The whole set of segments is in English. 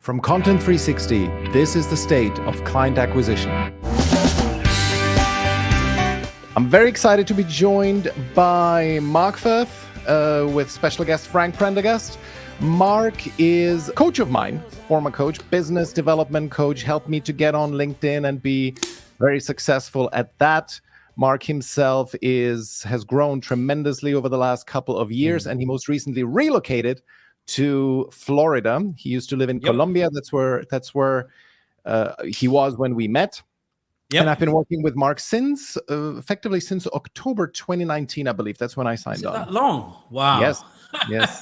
From Content 360, this is the state of client acquisition. I'm very excited to be joined by Mark Firth with special guest Frank Prendergast. Mark is a coach of mine, former coach, business development coach, helped me to get on LinkedIn and be very successful at that. Mark himself has grown tremendously over the last couple of years, and he most recently relocated to Florida. He used to live in Colombia. That's where he was when we met. And I've been working with Mark since effectively since October 2019, I believe. That's when I signed on. That long? Wow. Yes.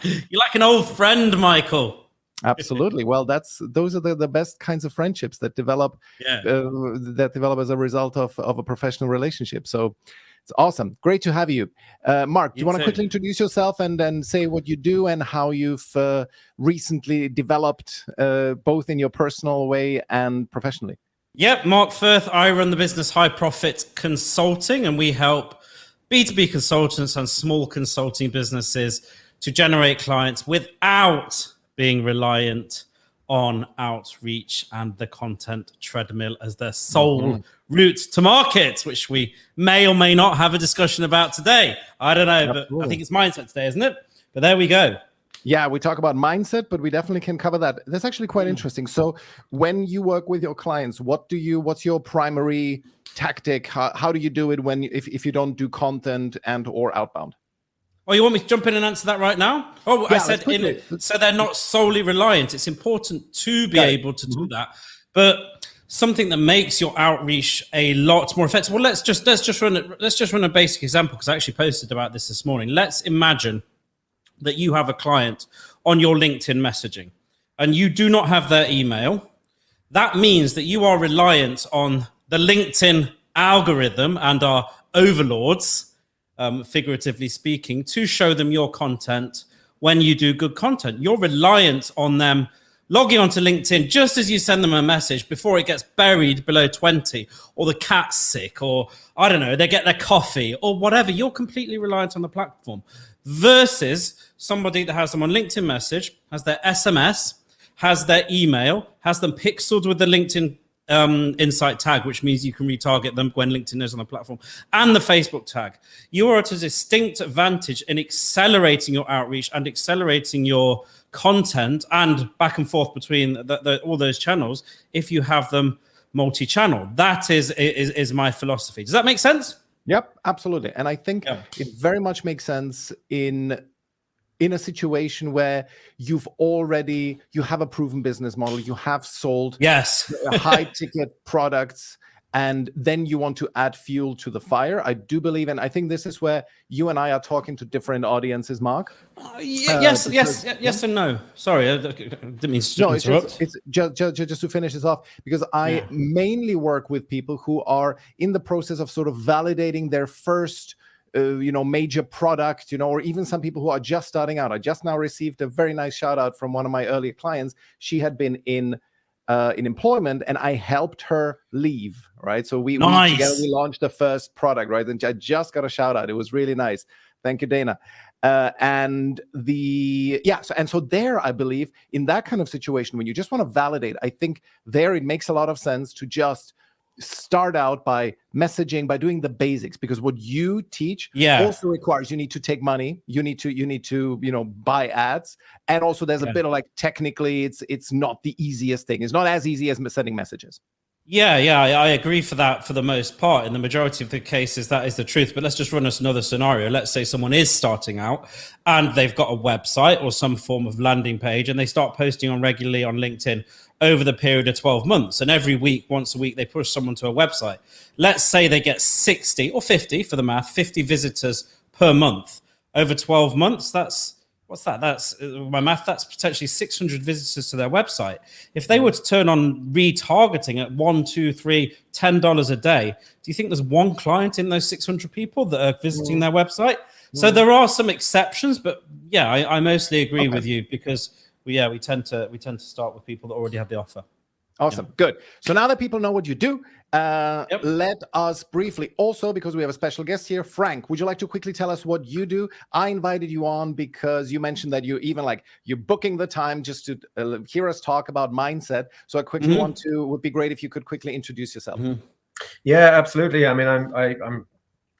You're like an old friend, Michael. Absolutely. Well, those are the best kinds of friendships that develop as a result of a professional relationship. So it's awesome. Great to have you. Mark, do you want to quickly introduce yourself and then say what you do and how you've recently developed both in your personal way and professionally? Yep, Mark Firth. I run the business High Profit Consulting, and we help B2B consultants and small consulting businesses to generate clients without being reliant on outreach and the content treadmill as their sole route to market, which we may or may not have a discussion about today. I don't know, but I think it's mindset today, isn't it? But there we go. Yeah, we talk about mindset, but we definitely can cover that. That's actually quite interesting. So when you work with your clients, what's your primary tactic? How do you do it if you don't do content and or outbound? Oh, you want me to jump in and answer that right now? Oh, yeah, I said so they're not solely reliant. It's important to be able to do that, but something that makes your outreach a lot more effective. Well, let's just run a basic example, because I actually posted about this morning. Let's imagine that you have a client on your LinkedIn messaging and you do not have their email. That means that you are reliant on the LinkedIn algorithm and our overlords, figuratively speaking, to show them your content when you do good content. You're reliant on them logging onto LinkedIn just as you send them a message before it gets buried below 20, or the cat's sick, or I don't know, they get their coffee or whatever. You're completely reliant on the platform versus somebody that has them on LinkedIn message, has their SMS, has their email, has them pixeled with the LinkedIn insight tag, which means you can retarget them when LinkedIn is on the platform, and the Facebook tag. You are at a distinct advantage in accelerating your outreach and accelerating your content and back and forth between all those channels if you have them multi-channel. That is my philosophy. Does that make sense? Yep, absolutely. And I think it very much makes sense in a situation where you have a proven business model, you have sold high ticket products, and then you want to add fuel to the fire. I do believe, and I think this is where you and I are talking to different audiences, Mark. Yes and no. Sorry, I didn't mean to interrupt. It's just to finish this off, because I mainly work with people who are in the process of sort of validating their first major product, or even some people who are just starting out. I just now received a very nice shout out from one of my earlier clients. She had been in employment and I helped her leave, right? So we together we launched the first product, right? And I just got a shout out. It was really nice. Thank you, Dana. So there, I believe in that kind of situation, when you just want to validate, I think there it makes a lot of sense to just start out by messaging, by doing the basics, because what you teach also requires you need to take money, you need to buy ads, and also there's a bit of like technically it's not the easiest thing. It's not as easy as sending messages. I agree for that for the most part. In the majority of the cases, that is the truth. But let's just run us another scenario. Let's say someone is starting out and they've got a website or some form of landing page, and they start posting regularly on LinkedIn over the period of 12 months. And every week, once a week, they push someone to a website. Let's say they get 60 or 50 for the math, 50 visitors per month. Over 12 months, what's that? That's my math. That's potentially 600 visitors to their website. If they were to turn on retargeting at $1, $2, $3, $10 a day, do you think there's one client in those 600 people that are visiting their website? So there are some exceptions, but I mostly agree with you, because we tend to start with people that already have the offer. Awesome. Good. So now that people know what you do, let us briefly also, because we have a special guest here, Frank, would you like to quickly tell us what you do? I invited you on because you mentioned that you're booking the time just to hear us talk about mindset. So I quickly would be great if you could quickly introduce yourself. Yeah, absolutely. I mean,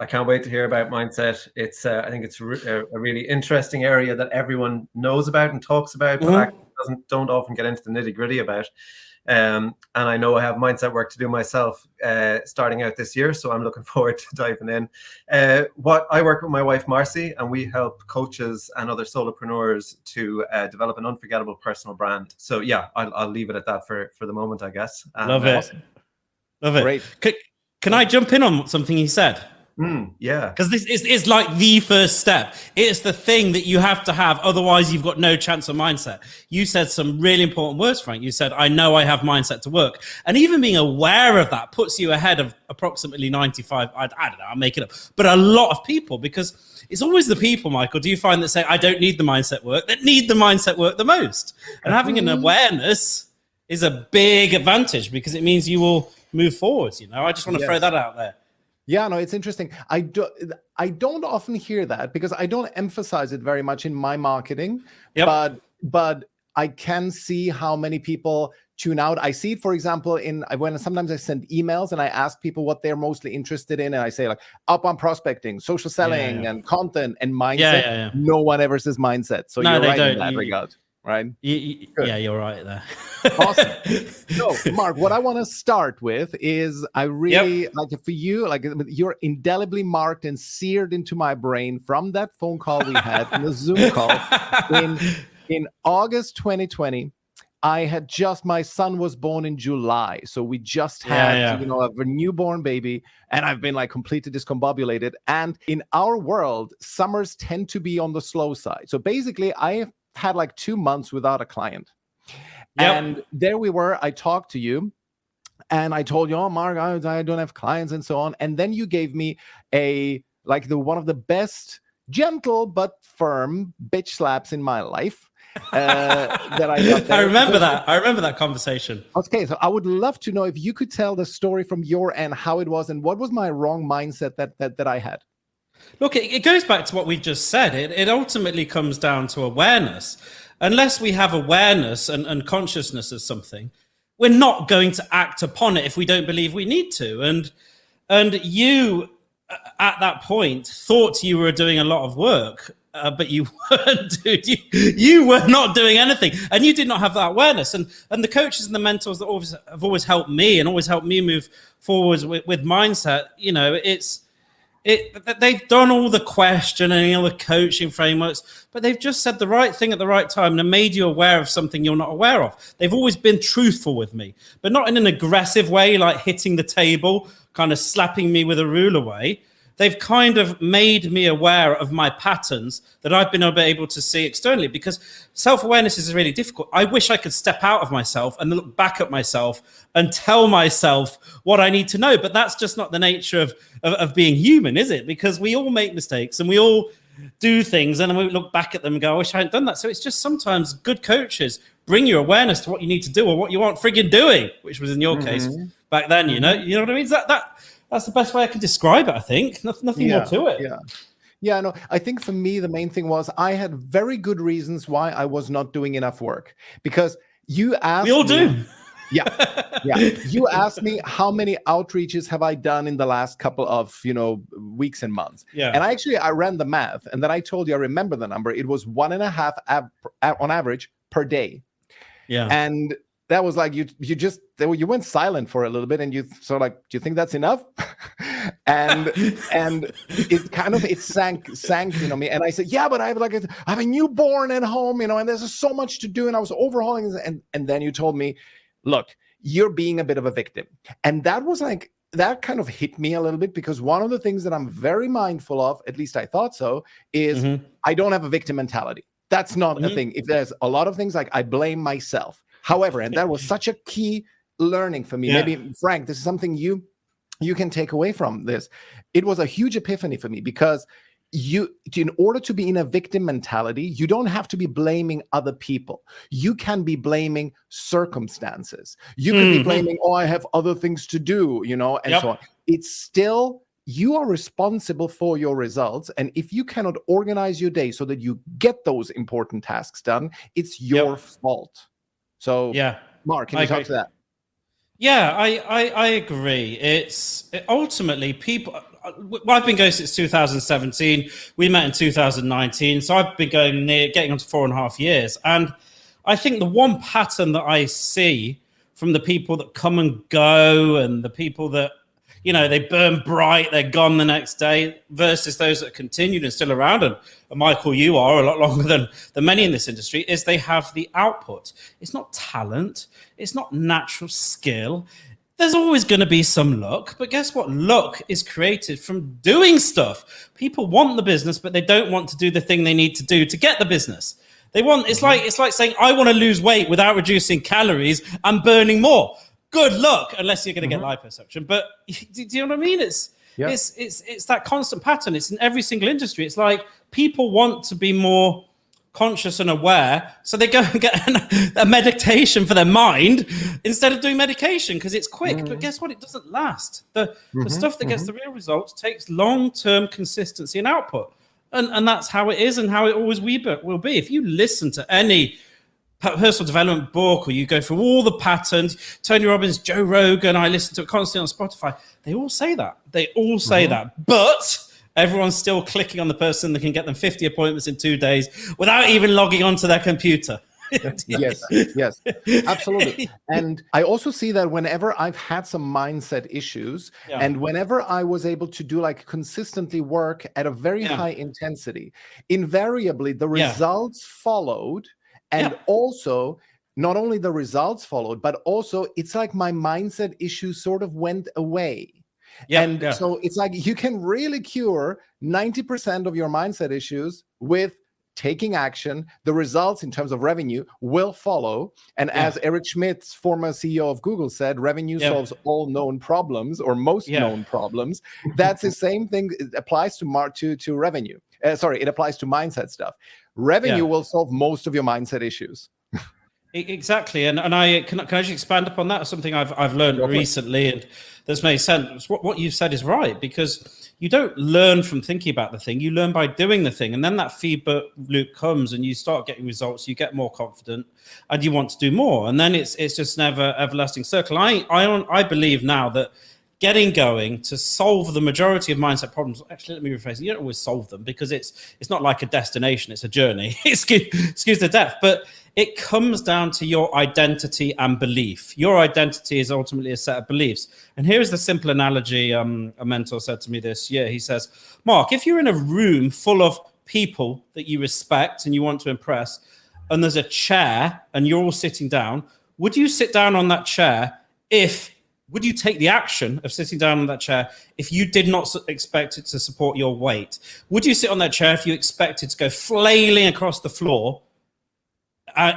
I can't wait to hear about mindset. It's I think it's a really interesting area that everyone knows about and talks about, but actually don't often get into the nitty gritty about. And I know I have mindset work to do myself starting out this year, so I'm looking forward to diving in. What I work with my wife Marci, and we help coaches and other solopreneurs to develop an unforgettable personal brand. So yeah, I'll leave it at that for the moment, I guess. Love it. Love it. Great. Can I jump in on something he said? Yeah. Because this is like the first step. It's the thing that you have to have. Otherwise, you've got no chance of mindset. You said some really important words, Frank. You said, I know I have mindset to work. And even being aware of that puts you ahead of approximately 95, I don't know, I'll make it up, but a lot of people, because it's always the people, Michael, do you find that say, I don't need the mindset work, that need the mindset work the most? And having an awareness is a big advantage because it means you will move forwards. I just want to throw that out there. Yeah, no, it's interesting. I don't often hear that because I don't emphasize it very much in my marketing. But I can see how many people tune out. I see it, for example, when sometimes I send emails and I ask people what they're mostly interested in, and I say like outbound prospecting, social selling, and content and mindset. No one ever says mindset. So you're right in that regard. Right? Yeah, you're right there. Awesome. So, Mark, what I want to start with is I really like for you, like you're indelibly marked and seared into my brain from that phone call we had, from the Zoom call in August 2020. My son was born in July. So we just had, a newborn baby, and I've been like completely discombobulated. And in our world, summers tend to be on the slow side. So basically I have had like 2 months without a client. And there we were, I talked to you and I told you, oh, Mark, I don't have clients and so on. And then you gave me one of the best gentle but firm bitch slaps in my life that I got there. I remember that conversation. Okay, so I would love to know if you could tell the story from your end, how it was and what was my wrong mindset that I had. Look, it goes back to what we've just said. It ultimately comes down to awareness. Unless we have awareness and consciousness of something, we're not going to act upon it if we don't believe we need to. And you, at that point, thought you were doing a lot of work, but you weren't, dude. You were not doing anything, and you did not have that awareness. And the coaches and the mentors that have always helped me and always helped me move forwards with mindset, they've done all the questioning, all the coaching frameworks, but they've just said the right thing at the right time and made you aware of something you're not aware of. They've always been truthful with me, but not in an aggressive way, like hitting the table, kind of slapping me with a ruler way. They've kind of made me aware of my patterns that I've been able to see externally, because self-awareness is really difficult. I wish I could step out of myself and look back at myself and tell myself what I need to know. But that's just not the nature of being human, is it? Because we all make mistakes and we all do things, and then we look back at them and go, I wish I hadn't done that. So it's just sometimes good coaches bring you awareness to what you need to do or what you aren't frigging doing, which was in your case back then, you know what I mean? That's the best way I can describe it, I think. Nothing more to it. Yeah, no, I think for me, the main thing was I had very good reasons why I was not doing enough work, because you asked me. We all do. Yeah. You asked me how many outreaches have I done in the last couple of, weeks and months. Yeah. And I ran the math, and then I told you, I remember the number. It was 1.5 on average per day. Yeah. And that was like, you went silent for a little bit, and you sort of like, do you think that's enough? and it sank, me. And I said, yeah, but I have a newborn at home, and there's so much to do. And I was overhauling, and then you told me, look, you're being a bit of a victim. And that was like, that kind of hit me a little bit, because one of the things that I'm very mindful of, at least I thought so, is I don't have a victim mentality. That's not a thing. If there's a lot of things like I blame myself. However, and that was such a key learning for me. Yeah. Maybe, Frank, this is something you can take away from this. It was a huge epiphany for me, because in order to be in a victim mentality, you don't have to be blaming other people. You can be blaming circumstances. You could be blaming, oh, I have other things to do, and so on. It's still, you are responsible for your results. And if you cannot organize your day so that you get those important tasks done, it's your fault. So, Mark, can you talk to that? Yeah, I agree. It's ultimately people. I've been going since 2017. We met in 2019, so I've been getting on to 4.5 years. And I think the one pattern that I see from the people that come and go, and the people that, they burn bright, they're gone the next day, versus those that continued and still around, and Michael, you are a lot longer than many in this industry, is they have the output. It's not talent. It's not natural skill. There's always going to be some luck, but guess what? Luck is created from doing stuff. People want the business, but they don't want to do the thing they need to do to get the business. They want, it's like saying, I want to lose weight without reducing calories and burning more. Good luck, unless you're going to get liposuction. But do you know what I mean? It's that constant pattern. It's in every single industry. It's like people want to be more conscious and aware, so they go and get a meditation for their mind instead of doing medication because it's quick. But guess what? It doesn't last. The stuff that gets the real results takes long-term consistency and output. And that's how it is and how it always will be. If you listen to any personal development book, or you go through all the patterns, Tony Robbins, Joe Rogan, I listen to it constantly on Spotify, they all say that. They all say that. But everyone's still clicking on the person that can get them 50 appointments in 2 days without even logging onto their computer. Yes, absolutely. And I also see that whenever I've had some mindset issues, and whenever I was able to do consistently work at a very high intensity, invariably the results followed. And also, not only the results followed, but also it's like my mindset issues sort of went away. So it's like you can really cure 90% of your mindset issues with taking action. The results in terms of revenue will follow. And as Eric Schmidt's former CEO of Google said, revenue solves all known problems, or most known problems. That's the same thing. It applies to revenue. It applies to mindset stuff. Revenue will solve most of your mindset issues. Exactly, and I can actually expand upon that. Something I've learned recently, and that's made sense. What you've said is right, because you don't learn from thinking about the thing; you learn by doing the thing, and then that feedback loop comes, and you start getting results. You get more confident, and you want to do more, and then it's just never everlasting circle. I believe now that getting going to solve the majority of mindset problems. Actually, let me rephrase it. You don't always solve them, because it's not like a destination; it's a journey. Excuse the depth, but it comes down to your identity and belief. Your identity is ultimately a set of beliefs. And here's the simple analogy. A mentor said to me this year. He says, Mark, if you're in a room full of people that you respect and you want to impress, and there's a chair and you're all sitting down, would you sit down on that chair would you take the action of sitting down on that chair if you did not expect it to support your weight? Would you sit on that chair if you expected to go flailing across the floor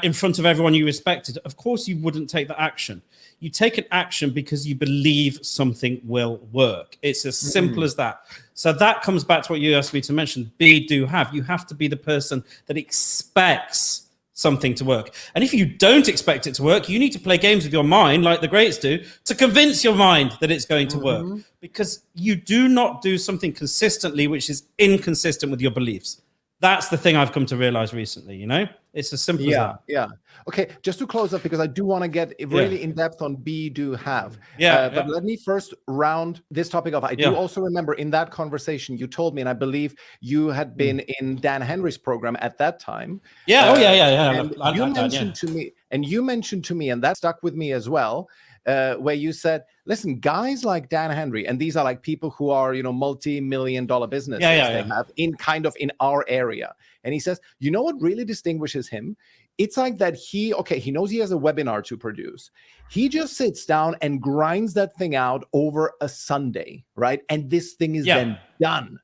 in front of everyone you respected? Of course you wouldn't take that action. You take an action because you believe something will work. It's as simple as that. So that comes back to what you asked me to mention, be, do, have. You have to be the person that expects something to work. And if you don't expect it to work, you need to play games with your mind like the greats do to convince your mind that it's going to work, because you do not do something consistently which is inconsistent with your beliefs. That's the thing I've come to realize recently, It's as simple as that. Yeah. Okay, just to close up, because I do want to get really in depth on be, do, have. But let me first round this topic off. I do also remember in that conversation you told me, and I believe you had been in Dan Henry's program at that time. And you mentioned to me, and that stuck with me as well, where you said, listen, guys like Dan Henry, and these are like people who are, multi-million-dollar businesses they have in our area. And he says, you know what really distinguishes him? It's like that he knows he has a webinar to produce. He just sits down and grinds that thing out over a Sunday, right? And this thing is then done.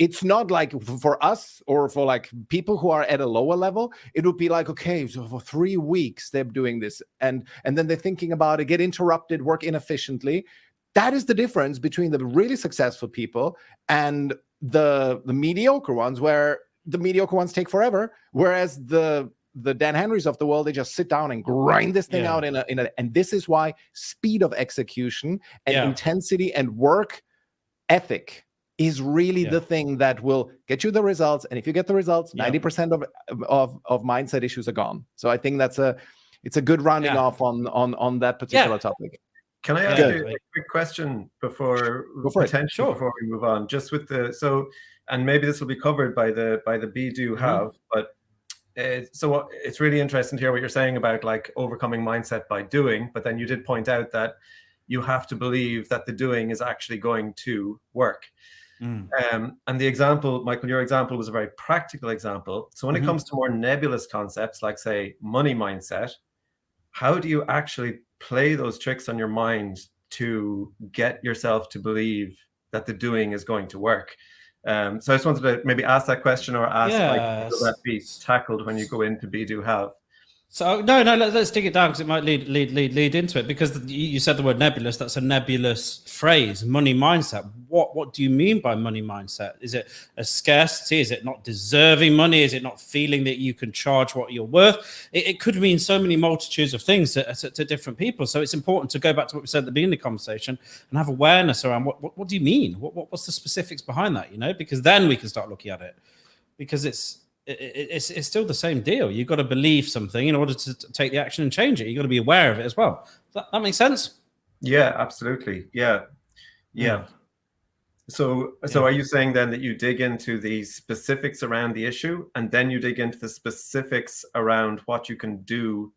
It's not like for us or for like people who are at a lower level, it would be like, okay, so for 3 weeks they're doing this. And then they're thinking about it, get interrupted, work inefficiently. That is the difference between the really successful people and the mediocre ones, where the mediocre ones take forever, whereas the Dan Henrys of the world, they just sit down and grind this thing out and this is why speed of execution and intensity and work ethic is really the thing that will get you the results. And if you get the results, 90% of mindset issues are gone. So I think it's a good rounding off on that particular topic. Can I ask you a quick question before we move on? Just with and maybe this will be covered by the be do have, but so it's really interesting to hear what you're saying about like overcoming mindset by doing. But then you did point out that you have to believe that the doing is actually going to work. And the example, Michael, your example was a very practical example. So when it comes to more nebulous concepts, like say money mindset, how do you actually play those tricks on your mind to get yourself to believe that the doing is going to work? So I just wanted to maybe ask that question, or ask like, will that be tackled when you go into be do have? So no, let's dig it down, because it might lead into it, because you said the word nebulous. That's a nebulous phrase. Money mindset. What do you mean by money mindset? Is it a scarcity? Is it not deserving money? Is it not feeling that you can charge what you're worth? It could mean so many multitudes of things to different people. So it's important to go back to what we said at the beginning of the conversation and have awareness around what do you mean? What's the specifics behind that? Because then we can start looking at it, because it's still the same deal. You've got to believe something in order to take the action and change it. You've got to be aware of it as well. That makes sense? Yeah, absolutely. Yeah. So are you saying then that you dig into the specifics around the issue, and then you dig into the specifics around what you can do,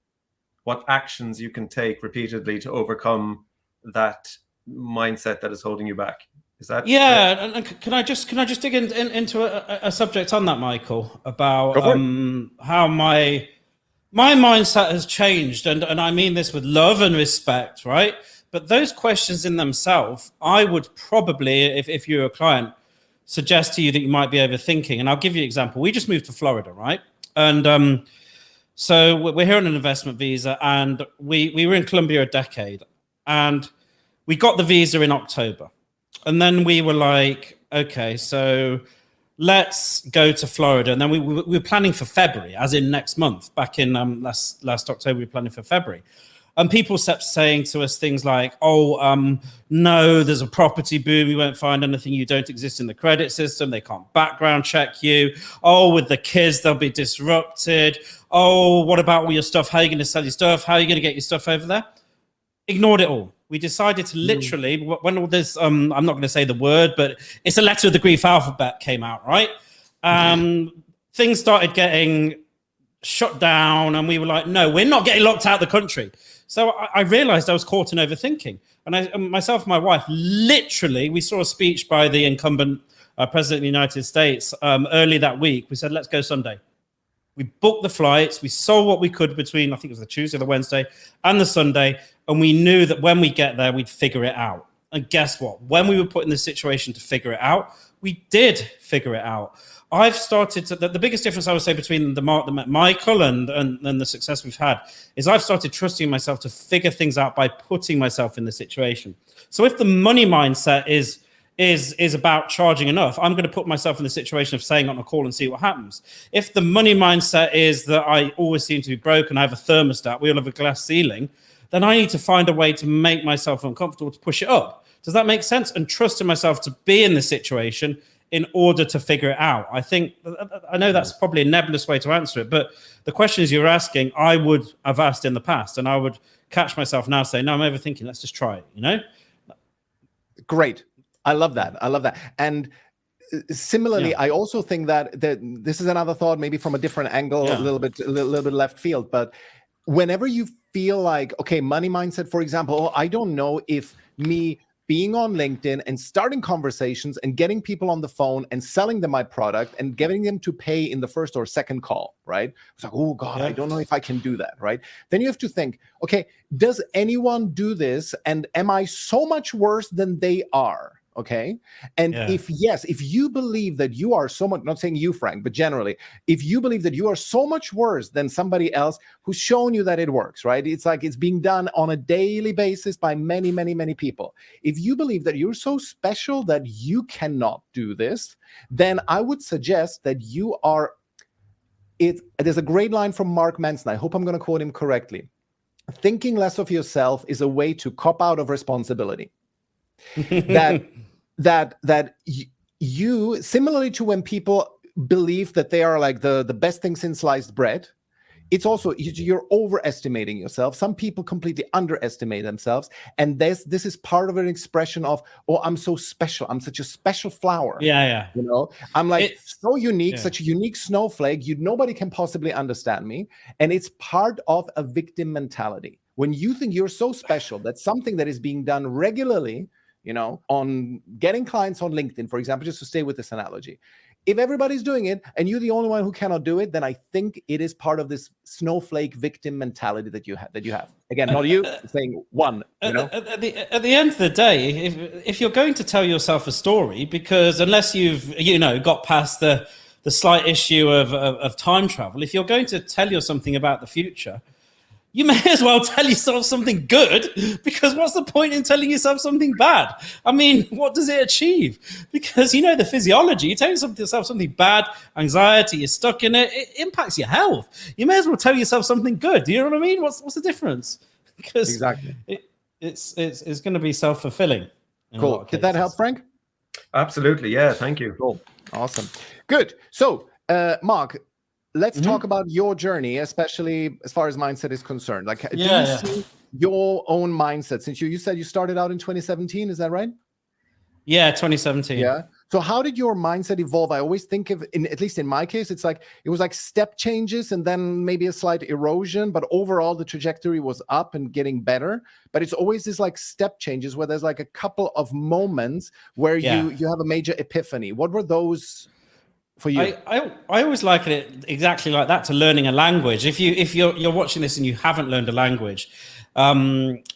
what actions you can take repeatedly to overcome that mindset that is holding you back? Is that and can I just dig into a subject on that, Michael, about how my mindset has changed, and I mean this with love and respect, right? But those questions in themselves, I would probably, if you're a client, suggest to you that you might be overthinking. And I'll give you an example. We just moved to Florida, right? And so we're here on an investment visa, and we were in Colombia a decade, and we got the visa in October. And then we were like, okay, so let's go to Florida. And then we were planning for February, as in next month. Back in last October, we were planning for February. And people kept saying to us things like, no, there's a property boom. You won't find anything. You don't exist in the credit system. They can't background check you. Oh, with the kids, they'll be disrupted. Oh, what about all your stuff? How are you going to sell your stuff? How are you going to get your stuff over there? Ignored it all. We decided to literally, when all this, I'm not going to say the word, but it's a letter of the Greek alphabet came out, right? Things started getting shut down, and we were like, no, we're not getting locked out of the country. So I realized I was caught in overthinking. And myself and my wife, literally, we saw a speech by the incumbent president of the United States early that week. We said, let's go Sunday. We booked the flights. We sold what we could between, I think it was the Tuesday, the Wednesday, and the Sunday. And we knew that when we get there, we'd figure it out. And guess what? When we were put in the situation to figure it out, we did figure it out. I've started to, the biggest difference I would say between the Michael and the success we've had is I've started trusting myself to figure things out by putting myself in the situation. So if the money mindset is about charging enough, I'm going to put myself in the situation of saying on a call and see what happens. If the money mindset is that I always seem to be broke and I have a thermostat, we all have a glass ceiling, then I need to find a way to make myself uncomfortable to push it up. Does that make sense? And trusting myself to be in the situation in order to figure it out. I know that's probably a nebulous way to answer it, but the questions you're asking, I would have asked in the past, and I would catch myself now saying, no, I'm overthinking. Let's just try it, Great. I love that. And similarly, I also think that this is another thought, maybe from a different angle, a little bit left field, but whenever you feel like, okay, money mindset, for example, I don't know if me being on LinkedIn and starting conversations and getting people on the phone and selling them my product and getting them to pay in the first or second call, right? It's like, oh God, I don't know if I can do that, right? Then you have to think, okay, does anyone do this? And am I so much worse than they are? Okay. And if you believe that you are so much, not saying you, Frank, but generally, if you believe that you are so much worse than somebody else who's shown you that it works, right? It's like it's being done on a daily basis by many, many, many people. If you believe that you're so special that you cannot do this, then I would suggest that you are, there's a great line from Mark Manson. I hope I'm going to quote him correctly. Thinking less of yourself is a way to cop out of responsibility. that you, similarly to when people believe that they are like the best thing since sliced bread, it's also you're overestimating yourself. Some people completely underestimate themselves, and this is part of an expression of, oh, I'm so special, I'm such a special flower. You know, I'm like so unique, such a unique snowflake, nobody can possibly understand me. And it's part of a victim mentality. When you think you're so special that something that is being done regularly, you know, on getting clients on LinkedIn, for example, just to stay with this analogy, if everybody's doing it and you're the only one who cannot do it, then I think it is part of this snowflake victim mentality that you have. Again, not you, saying one. You know? At the end of the day, if you're going to tell yourself a story, because unless you've got past the slight issue of time travel, if you're going to tell yourself something about the future, you may as well tell yourself something good, because what's the point in telling yourself something bad? I mean, what does it achieve? Because you know the physiology. You tell yourself something bad, anxiety, you're stuck in it, it impacts your health. You may as well tell yourself something good. Do you know what I mean? What's the difference? Because exactly, it's going to be self-fulfilling. Cool. Did that help, Frank? Absolutely. Yeah. Thank you. Cool. Awesome. Good. So, Mark, let's talk about your journey, especially as far as mindset is concerned. Like, do you see your own mindset? Since you said you started out in 2017, is that right? Yeah, 2017. Yeah. So how did your mindset evolve? I always think of, at least in my case, it's like it was like step changes and then maybe a slight erosion, but overall the trajectory was up and getting better. But it's always this like step changes where there's like a couple of moments where you have a major epiphany. What were those for you? I always liken it exactly like that to learning a language. If you're watching this and you haven't learned a language,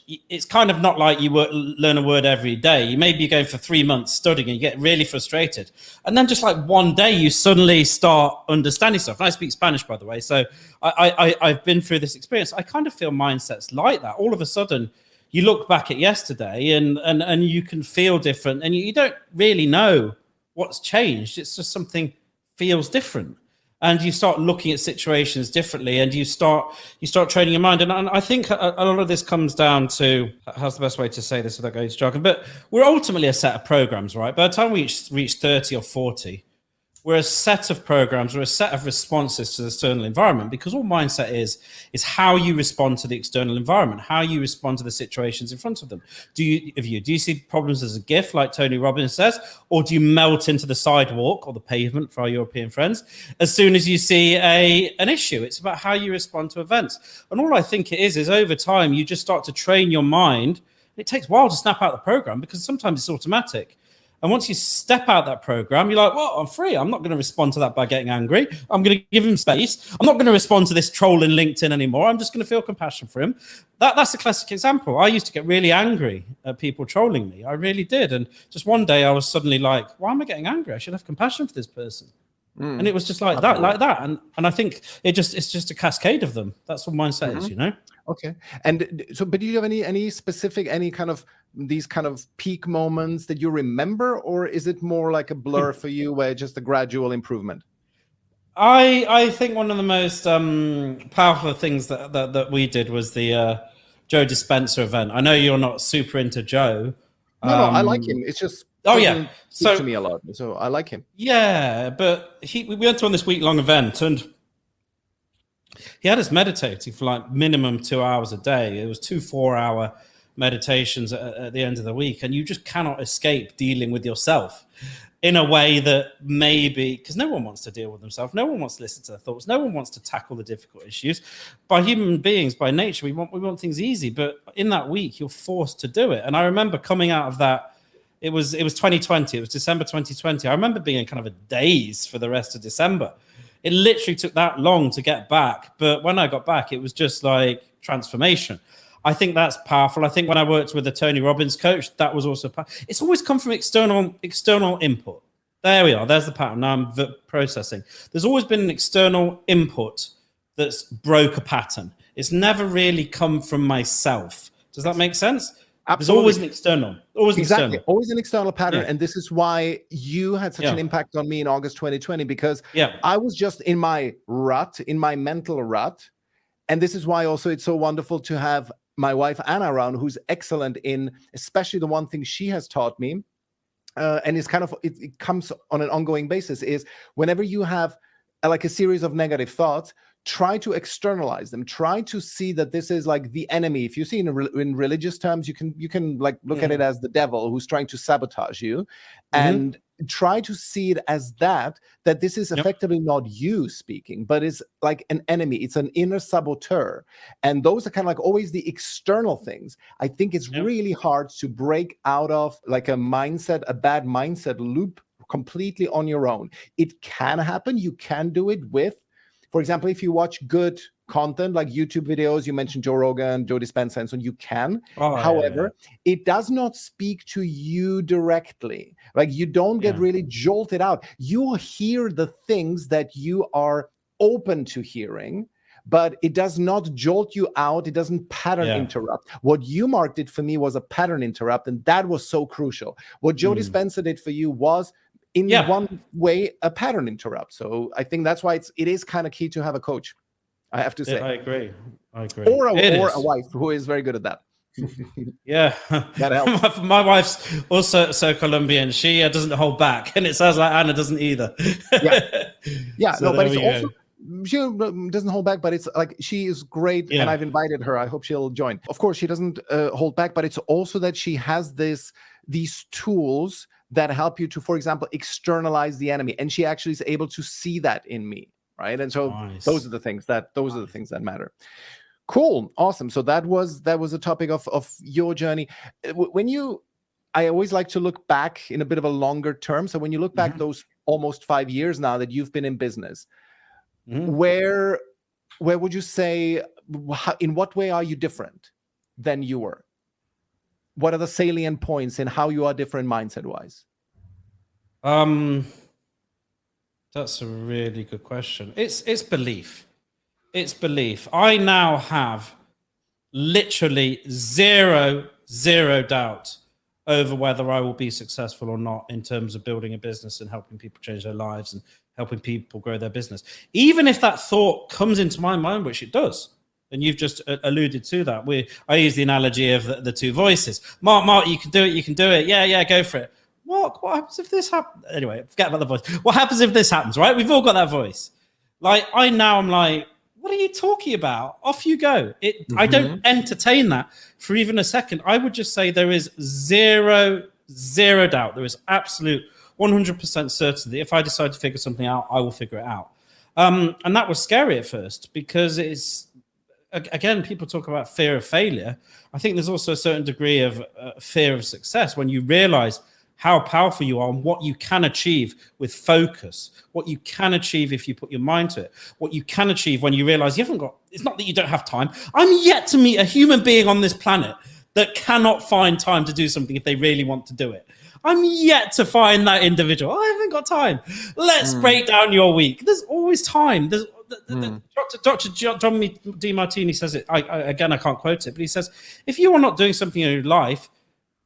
it's kind of not like you learn a word every day. You may be going for 3 months studying and you get really frustrated, and then just like one day you suddenly start understanding stuff. And I speak Spanish, by the way, so I've been through this experience. I kind of feel mindsets like that. All of a sudden you look back at yesterday and you can feel different, and you don't really know what's changed. It's just something feels different, and you start looking at situations differently, and you start training your mind. And I think a lot of this comes down to, how's the best way to say this without going to jargon, but we're ultimately a set of programs, right? By the time we reach 30 or 40, we're a set of programs, we're a set of responses to the external environment, because all mindset is how you respond to the external environment, how you respond to the situations in front of them. Do you see problems as a gift, like Tony Robbins says, or do you melt into the sidewalk or the pavement for our European friends as soon as you see an issue? It's about how you respond to events. And all I think it is over time, you just start to train your mind. It takes a while to snap out the program, because sometimes it's automatic. And once you step out that program, you're like, well, I'm free. I'm not going to respond to that by getting angry. I'm going to give him space. I'm not going to respond to this troll in LinkedIn anymore. I'm just going to feel compassion for him. That's a classic example. I used to get really angry at people trolling me. I really did. And just one day I was suddenly like, why am I getting angry? I should have compassion for this person. And it was just like that. And I think it's just a cascade of them. That's what mindset is, you know? Okay. And so, but do you have any specific, these kind of peak moments that you remember, or is it more like a blur for you, where just a gradual improvement? I think one of the most powerful things that we did was the Joe Dispenza event. I know you're not super into Joe. No, I like him. It's just so to me a lot. So I like him. Yeah, but we went to on this week-long event, and he had us meditating for like minimum 2 hours a day. It was 2 4-hour meditations at the end of the week, and you just cannot escape dealing with yourself in a way that maybe, because no one wants to deal with themselves, no one wants to listen to their thoughts, no one wants to tackle the difficult issues. By human beings, by nature, we want things easy, but in that week you're forced to do it. And I remember coming out of that, it was 2020, it was December 2020. I remember being in kind of a daze for the rest of December. It literally took that long to get back, but when I got back, it was just like transformation. I think that's powerful. I think when I worked with a Tony Robbins coach, that was also it's always come from external input. There we are. There's the pattern. Now I'm processing. There's always been an external input that's broke a pattern. It's never really come from myself. Does that make sense? Absolutely. There's always an external. Always exactly. external. Always an external pattern. And this is why you had such an impact on me in August 2020, because I was just in my rut, in my mental rut. And this is why also it's so wonderful to have my wife, Anna, around, who's excellent in, especially the one thing she has taught me, and it's kind of, it comes on an ongoing basis, is whenever you have like a series of negative thoughts, try to externalize them. Try to see that this is like the enemy. If you see in religious terms, you can like look at it as the devil who's trying to sabotage you, and try to see it as that this is effectively not you speaking, but it's like an enemy. It's an inner saboteur. And those are kind of like always the external things. I think it's really hard to break out of like a bad mindset loop completely on your own. It can happen. You can do it with, for example, if you watch good content like YouTube videos, you mentioned Joe Rogan, Joe Dispenza, and so on, you can. However, it does not speak to you directly. Like you don't get really jolted out. You hear the things that you are open to hearing, but it does not jolt you out. It doesn't pattern interrupt. What you, Mark, did for me was a pattern interrupt, and that was so crucial. What Joe Dispenza did for you was, in one way, a pattern interrupt. So I think that's why it is kind of key to have a coach, I have to say. I agree. Or a wife who is very good at that. That helps. My wife's also so Colombian. She doesn't hold back, and it sounds like Anna doesn't either. So but it's also, she doesn't hold back, but it's like she is great, and I've invited her. I hope she'll join. Of course, she doesn't hold back, but it's also that she has these tools that help you to, for example, externalize the enemy, and she actually is able to see that in me, right? And so those are the things that matter. Cool, awesome. So that was a topic of your journey. I always like to look back in a bit of a longer term. So when you look back those almost 5 years now that you've been in business, where would you say, in what way are you different than you were? What are the salient points in how you are different mindset-wise? That's a really good question. It's belief. It's belief. I now have literally zero doubt over whether I will be successful or not in terms of building a business and helping people change their lives and helping people grow their business. Even if that thought comes into my mind, which it does, and you've just alluded to that. I use the analogy of the two voices. Mark, you can do it. Yeah, go for it. What happens if this happens? Anyway, forget about the voice. What happens if this happens, right? We've all got that voice. Like, I'm like, what are you talking about? Off you go. I don't entertain that for even a second. I would just say there is zero doubt. There is absolute 100% certainty. If I decide to figure something out, I will figure it out. And that was scary at first, because it's, again, people talk about fear of failure. I think there's also a certain degree of fear of success when you realize how powerful you are and what you can achieve with focus, what you can achieve if you put your mind to it, what you can achieve when you realize it's not that you don't have time. I'm yet to meet a human being on this planet that cannot find time to do something if they really want to do it. I'm yet to find that individual. I haven't got time. Let's break down your week. There's always time. Dr. John DeMartini says it. I can't quote it, but he says, if you are not doing something in your life,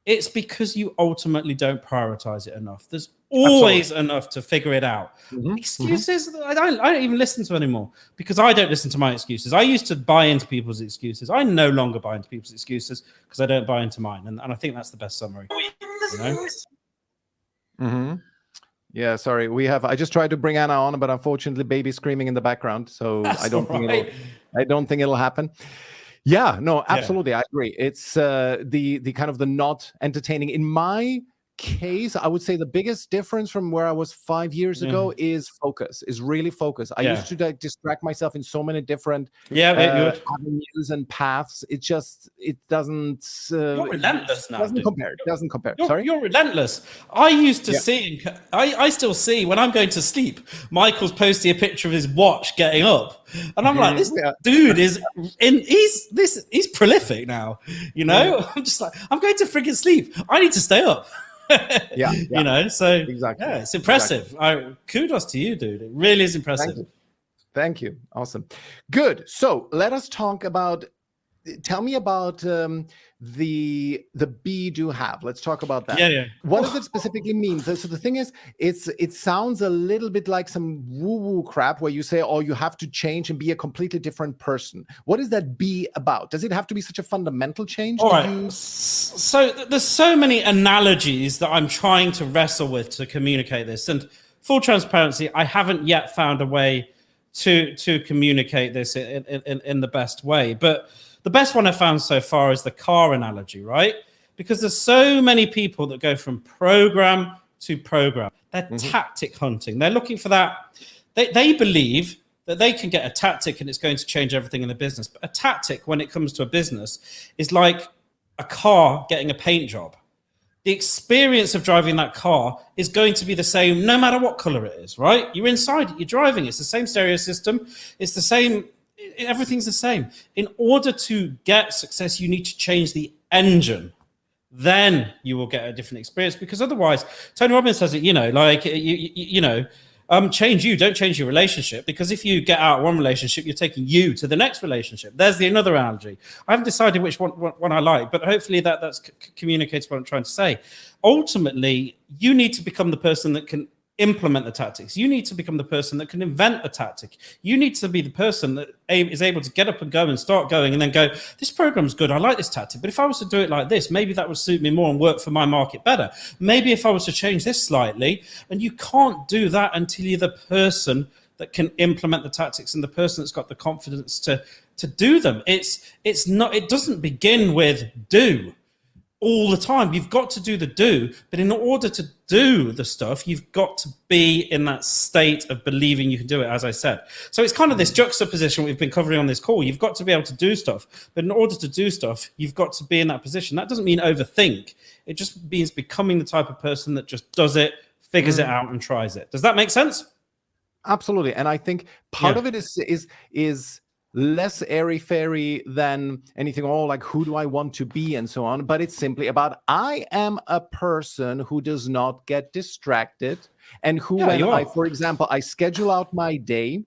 it's because you ultimately don't prioritize it enough. There's always enough to figure it out. Excuses, I don't even listen to anymore, because I don't listen to my excuses. I used to buy into people's excuses. I no longer buy into people's excuses because I don't buy into mine. And I think that's the best summary. You know? Yeah, sorry. I just tried to bring Anna on, but unfortunately baby's screaming in the background. So I don't think it'll happen. Yeah, no, absolutely. I agree. It's the kind of the not entertaining. In my case, I would say the biggest difference from where I was 5 years ago is really focus. I used to distract myself in so many different avenues and paths. It doesn't. You're relentless now. Doesn't compare. You're relentless. I used to see. I still see when I'm going to sleep. Michael's posting a picture of his watch getting up, and I'm like, this dude is in. He's prolific now. You know, I'm just like, I'm going to freaking sleep. I need to stay up. You know, so exactly. Yeah, it's impressive. Kudos to you, dude. It really is impressive. Thank you. Awesome. Good. So let us talk about. Tell me about the be do have. Let's talk about that. Yeah. What does it specifically mean? So the thing is, it sounds a little bit like some woo-woo crap where you say, oh, you have to change and be a completely different person. What is that be about? Does it have to be such a fundamental change? All right. So there's so many analogies that I'm trying to wrestle with to communicate this. And full transparency, I haven't yet found a way to communicate this in the best way. But the best one I found so far is the car analogy, right? Because there's so many people that go from program to program. They're tactic hunting. They're looking for that. They believe that they can get a tactic and it's going to change everything in the business. But a tactic, when it comes to a business, is like a car getting a paint job. The experience of driving that car is going to be the same no matter what color it is, right? You're inside it, you're driving. It's the same stereo system. It's the same. Everything's the same. In order to get success, you need to change the engine. Then you will get a different experience, because otherwise, Tony Robbins says it, you know, like, change you, don't change your relationship, because if you get out of one relationship, you're taking you to the next relationship. There's another analogy. I haven't decided which one I like, but hopefully that's communicates what I'm trying to say. Ultimately, you need to become the person that can implement the tactics. You need to become the person that can invent the tactic. You need to be the person that is able to get up and go and start going and then go, this program's good, I like this tactic, but if I was to do it like this, maybe that would suit me more and work for my market better. Maybe if I was to change this slightly. And you can't do that until you're the person that can implement the tactics and the person that's got the confidence to do them. It doesn't begin with do all the time. You've got to do the do, but in order to do the stuff, you've got to be in that state of believing you can do it, as I said. So it's kind of this juxtaposition we've been covering on this call. You've got to be able to do stuff, but in order to do stuff, you've got to be in that position. That doesn't mean overthink. It just means becoming the type of person that just does it, figures it out, and tries it. Does that make sense? Absolutely. And I think part of it is less airy-fairy than anything, like who do I want to be and so on. But it's simply about, I am a person who does not get distracted, and who, for example, I schedule out my day,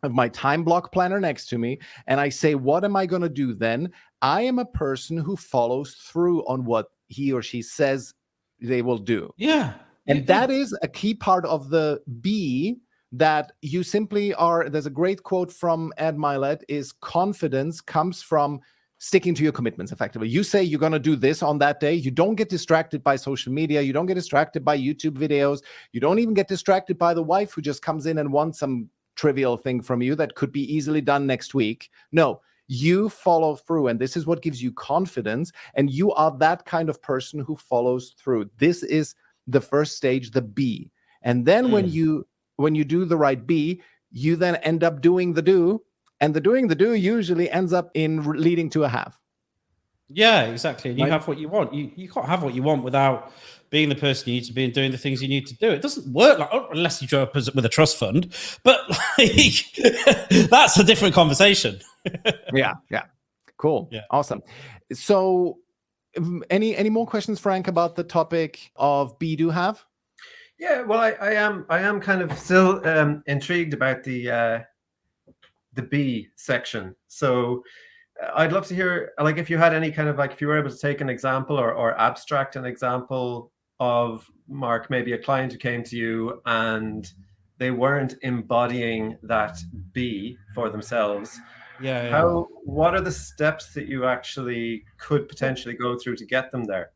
of my time block planner next to me, and I say, what am I going to do then? I am a person who follows through on what he or she says they will do. Yeah. And that is a key part of the be, that you simply are. There's a great quote from Ed Milet, is confidence comes from sticking to your commitments effectively. You say you're going to do this on that day. You don't get distracted by social media. You don't get distracted by YouTube videos. You don't even get distracted by the wife who just comes in and wants some trivial thing from you that could be easily done next week. No, you follow through, and this is what gives you confidence. And you are that kind of person who follows through. This is the first stage, the be. And then when you do the right be, you then end up doing the do, and the doing the do usually ends up in leading to a have. Yeah, exactly. And you have what you want. You can't have what you want without being the person you need to be and doing the things you need to do. It doesn't work unless you join up with a trust fund, but that's a different conversation. Yeah. Cool. Yeah. Awesome. So any more questions, Frank, about the topic of be, do, have? Yeah, well, I am kind of still intrigued about the B section. So I'd love to hear, like, if you had any kind of, like, if you were able to take an example or abstract an example of, Mark, maybe a client who came to you and they weren't embodying that B for themselves. What are the steps that you actually could potentially go through to get them there?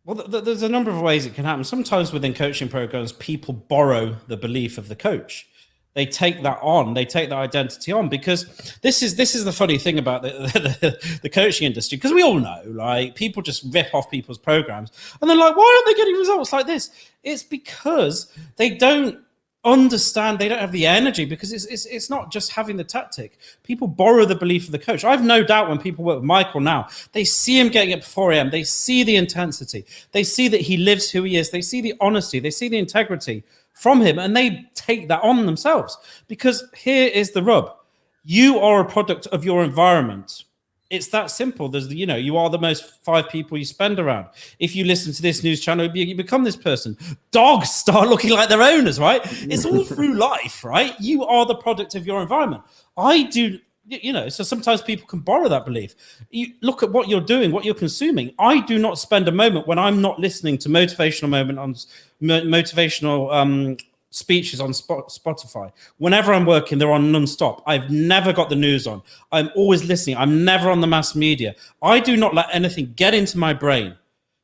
Well, there's a number of ways it can happen. Sometimes within coaching programs, people borrow the belief of the coach. they take that on, they take that identity on, because this is the funny thing about the coaching industry, because we all know, like, people just rip off people's programs and they're like, why aren't they getting results like this? It's because they don't understand, they don't have the energy, because it's not just having the tactic. People borrow the belief of the coach. I've no doubt when people work with Michael now, they see him getting up at 4 a.m. They see the intensity. They see that he lives who he is. They see the honesty. They see the integrity from him, and they take that on themselves. Because here is the rub. You are a product of your environment. It's that simple. There's, you are the most 5 people you spend around. If you listen to this news channel, you become this person. Dogs start looking like their owners, right? It's all through life, right? You are the product of your environment. So sometimes people can borrow that belief. You look at what you're doing, what you're consuming. I do not spend a moment when I'm not listening to motivational speeches on Spotify. Whenever I'm working, they're on non-stop. I've never got the news on. I'm always listening. I'm never on the mass media. I do not let anything get into my brain,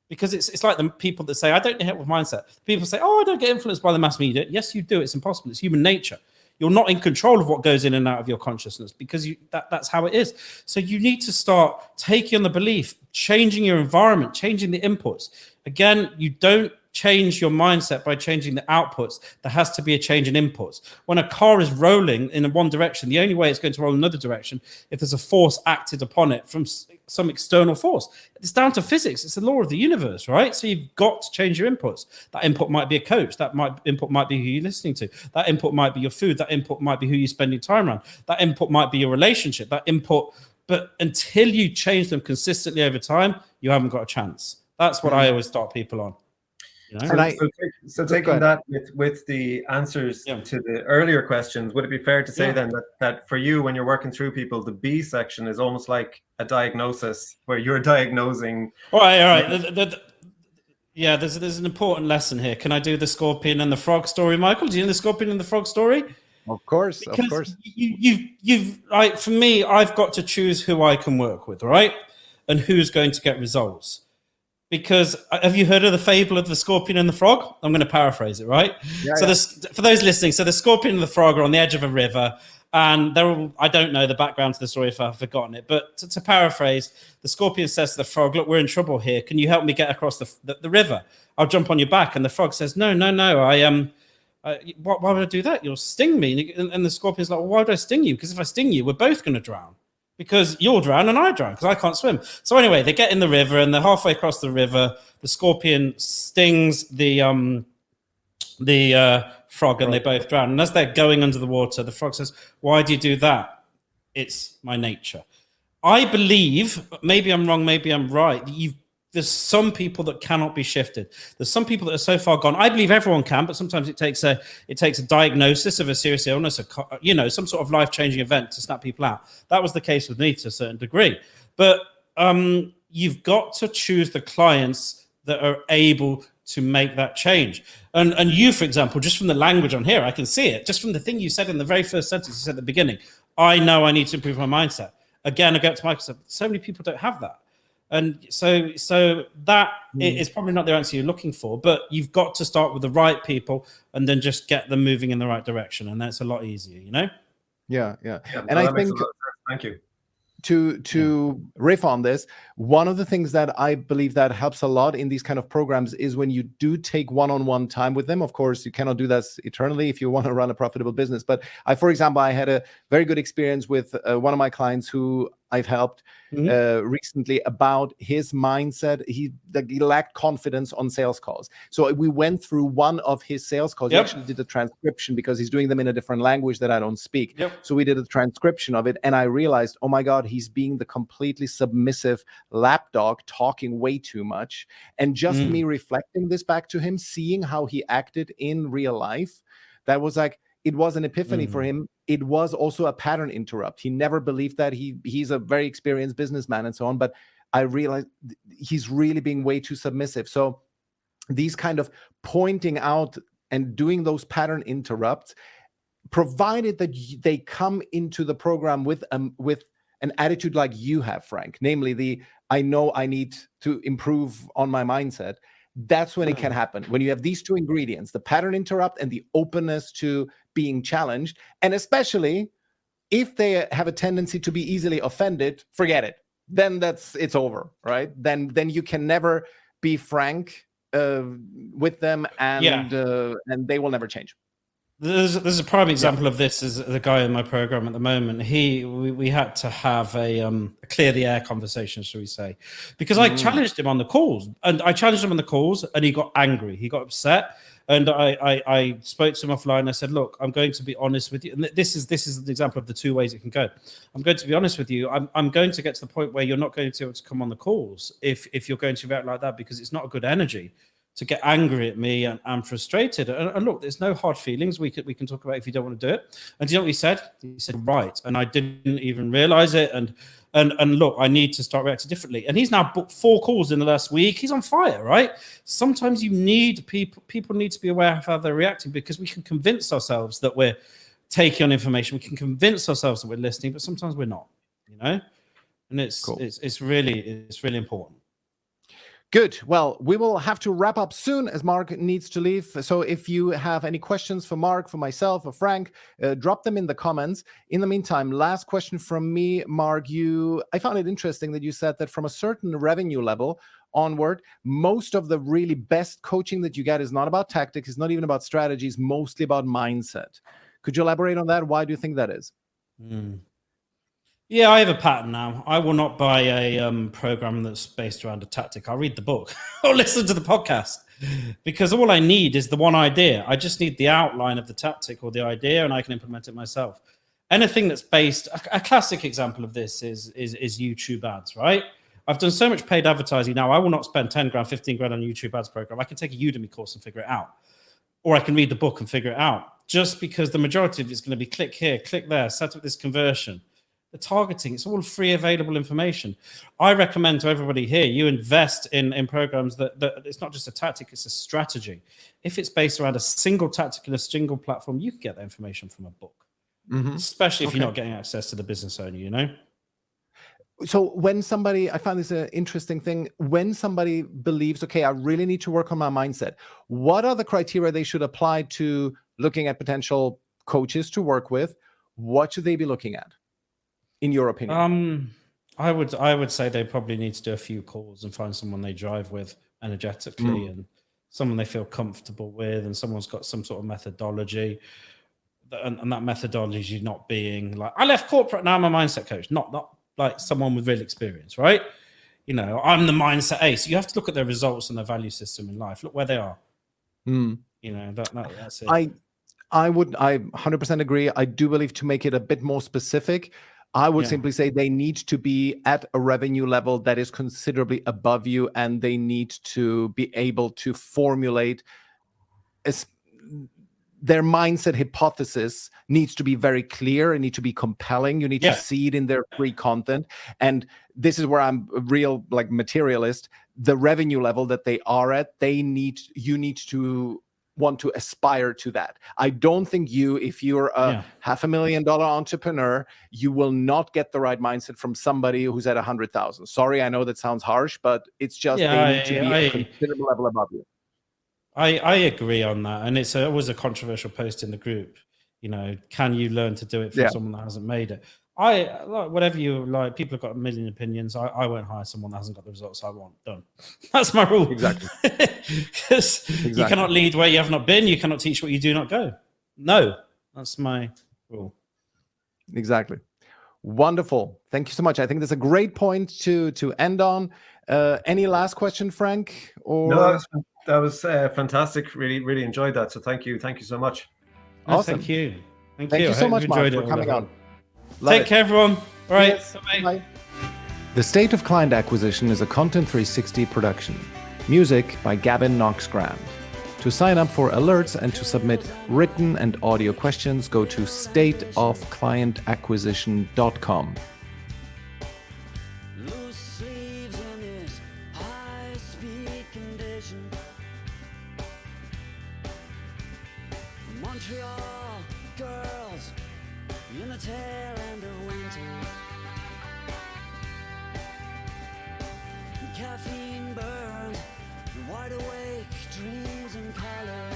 because it's like the people that say, I don't hit with mindset. People say, oh, I don't get influenced by the mass media. Yes, you do. It's impossible. It's human nature. You're not in control of what goes in and out of your consciousness, because that's how it is. So you need to start taking on the belief, changing your environment, changing the inputs. Again, you don't change your mindset by changing the outputs. There has to be a change in inputs. When a car is rolling in one direction, the only way it's going to roll in another direction if there's a force acted upon it from some external force. It's down to physics. It's the law of the universe, right? So you've got to change your inputs. That input might be a coach. Input might be who you're listening to. That input might be your food. That input might be who you're spending time around. That input might be your relationship. But until you change them consistently over time, you haven't got a chance. That's what I always start people on. So taking that with the answers to the earlier questions, would it be fair to say then that for you, when you're working through people, the B section is almost like a diagnosis where you're diagnosing? All right. There's an important lesson here. Can I do the scorpion and the frog story, Michael? Do you know the scorpion and the frog story? Of course, because of course. You've like, for me, I've got to choose who I can work with, right? And who's going to get results. Because have you heard of the fable of the scorpion and the frog? I'm going to paraphrase it, right? For those listening, so the scorpion and the frog are on the edge of a river, and I don't know the background to the story if I've forgotten it, but to paraphrase, the scorpion says to the frog, look, we're in trouble here. Can you help me get across the river? I'll jump on your back. And the frog says, no. Why would I do that? You'll sting me. And the scorpion's like, well, why would I sting you? Because if I sting you, we're both going to drown. Because you'll drown and I drown because I can't swim. So anyway, they get in the river and they're halfway across the river. The scorpion stings the frog and they both drown. And as they're going under the water, the frog says, why do you do that? It's my nature. I believe, maybe I'm wrong, maybe I'm right, there's some people that cannot be shifted. There's some people that are so far gone. I believe everyone can, but sometimes it takes a diagnosis of a serious illness, some sort of life-changing event to snap people out. That was the case with me to a certain degree. But you've got to choose the clients that are able to make that change. And you, for example, just from the language on here, I can see it. Just from the thing you said in the very first sentence you said at the beginning, I know I need to improve my mindset. Again, I go to Microsoft. So many people don't have that. And so that is probably not the answer you're looking for, but you've got to start with the right people and then just get them moving in the right direction. And that's a lot easier, Yeah. And I think, thank you. To riff on this, one of the things that I believe that helps a lot in these kind of programs is when you do take one-on-one time with them. Of course, you cannot do that eternally if you want to run a profitable business. But for example, I had a very good experience with one of my clients who I've helped recently about his mindset. He lacked confidence on sales calls. So we went through one of his sales calls. He actually did the transcription because he's doing them in a different language that I don't speak. So we did a transcription of it. And I realized, oh my God, he's being the completely submissive lapdog, talking way too much. And just me reflecting this back to him, seeing how he acted in real life, that was like, it was an epiphany for him. It was also a pattern interrupt. He never believed that. He's a very experienced businessman and so on. But I realized he's really being way too submissive. So these kind of pointing out and doing those pattern interrupts, provided that they come into the program with an attitude like you have, Frank, namely I know I need to improve on my mindset. That's when it can happen. When you have these two ingredients, the pattern interrupt and the openness to being challenged. And especially if they have a tendency to be easily offended, forget it. Then it's over, right? Then you can never be frank with them, and they will never change. There's a prime example of this is the guy in my program at the moment. We had to have a clear the air conversation, shall we say, because I challenged him on the calls, and he got angry, he got upset, and I spoke to him offline. I said, look, I'm going to be honest with you, and this is an example of the two ways it can go. I'm going to be honest with you. I'm going to get to the point where you're not going to be able to come on the calls if you're going to react like that, because it's not a good energy to get angry at me and frustrated. And look, there's no hard feelings. We can talk about if you don't want to do it. And do you know what he said? He said, right. And I didn't even realize it. And look, I need to start reacting differently. And he's now booked 4 calls in the last week. He's on fire, right? Sometimes you need people need to be aware of how they're reacting, because we can convince ourselves that we're taking on information. We can convince ourselves that we're listening, but sometimes we're not, And it's cool. It's really important. Good. Well, we will have to wrap up soon as Mark needs to leave. So if you have any questions for Mark, for myself, or Frank, drop them in the comments. In the meantime, last question from me, Mark. I found it interesting that you said that from a certain revenue level onward, most of the really best coaching that you get is not about tactics, it's not even about strategies, mostly about mindset. Could you elaborate on that? Why do you think that is? Yeah, I have a pattern now. I will not buy a program that's based around a tactic. I'll read the book or listen to the podcast, because all I need is the one idea. I just need the outline of the tactic or the idea, and I can implement it myself. Anything that's based, a classic example of this is YouTube ads, right? I've done so much paid advertising now. I will not spend 10 grand, 15 grand on a YouTube ads program. I can take a Udemy course and figure it out, or I can read the book and figure it out, just because the majority of it is going to be click here, click there, set up this conversion. The targeting, it's all free available information. I recommend to everybody here, you invest in programs that it's not just a tactic, it's a strategy. If it's based around a single tactic in a single platform, you can get that information from a book, especially if you're not getting access to the business owner, So when somebody, I found this an interesting thing, when somebody believes, okay, I really need to work on my mindset, what are the criteria they should apply to looking at potential coaches to work with? What should they be looking at, in your opinion? I would say they probably need to do a few calls and find someone they drive with energetically, and someone they feel comfortable with, and someone's got some sort of methodology. And that methodology is not being like, I left corporate, now I'm a mindset coach. Not like someone with real experience, right? I'm the mindset ace. You have to look at their results and their value system in life. Look where they are. That's it. I 100% agree. I do believe to make it a bit more specific, I would simply say they need to be at a revenue level that is considerably above you, and they need to be able to formulate their mindset hypothesis needs to be very clear. It needs to be compelling. You need to see it in their free content. And this is where I'm a real materialist. The revenue level that they are at, you need to want to aspire to that. I don't think if you're a $500,000 entrepreneur, you will not get the right mindset from somebody who's at 100,000. Sorry, I know that sounds harsh, but it's just they need to be a considerable level above you. I agree on that, and it's always a controversial post in the group. Can you learn to do it from someone that hasn't made it? Whatever you like. People have got a million opinions. I won't hire someone that hasn't got the results I want. Done. That's my rule. Exactly. Because you cannot lead where you have not been. You cannot teach what you do not go. No, that's my rule. Exactly. Wonderful. Thank you so much. I think that's a great point to end on. Any last question, Frank? No, that was fantastic. Really, really enjoyed that. So thank you so much. Awesome. Thank you. Thank you so much, Mark, for coming on. Take care, everyone. All right. Yes. Bye. The State of Client Acquisition is a Content 360 production. Music by Gavin Knox-Grant. To sign up for alerts and to submit written and audio questions, go to stateofclientacquisition.com. Montreal girls in the tail end of winter. Caffeine burns, wide awake dreams in color.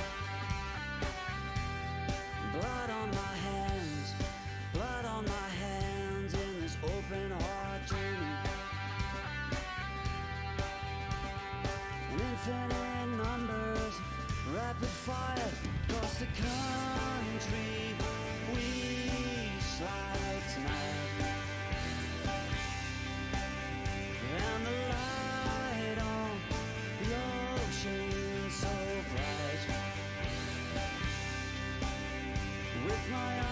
blood on my hands, blood on my hands in this open heart journey. And infinite numbers, rapid fire across the country. We slide tonight, and the light on the ocean so bright. With my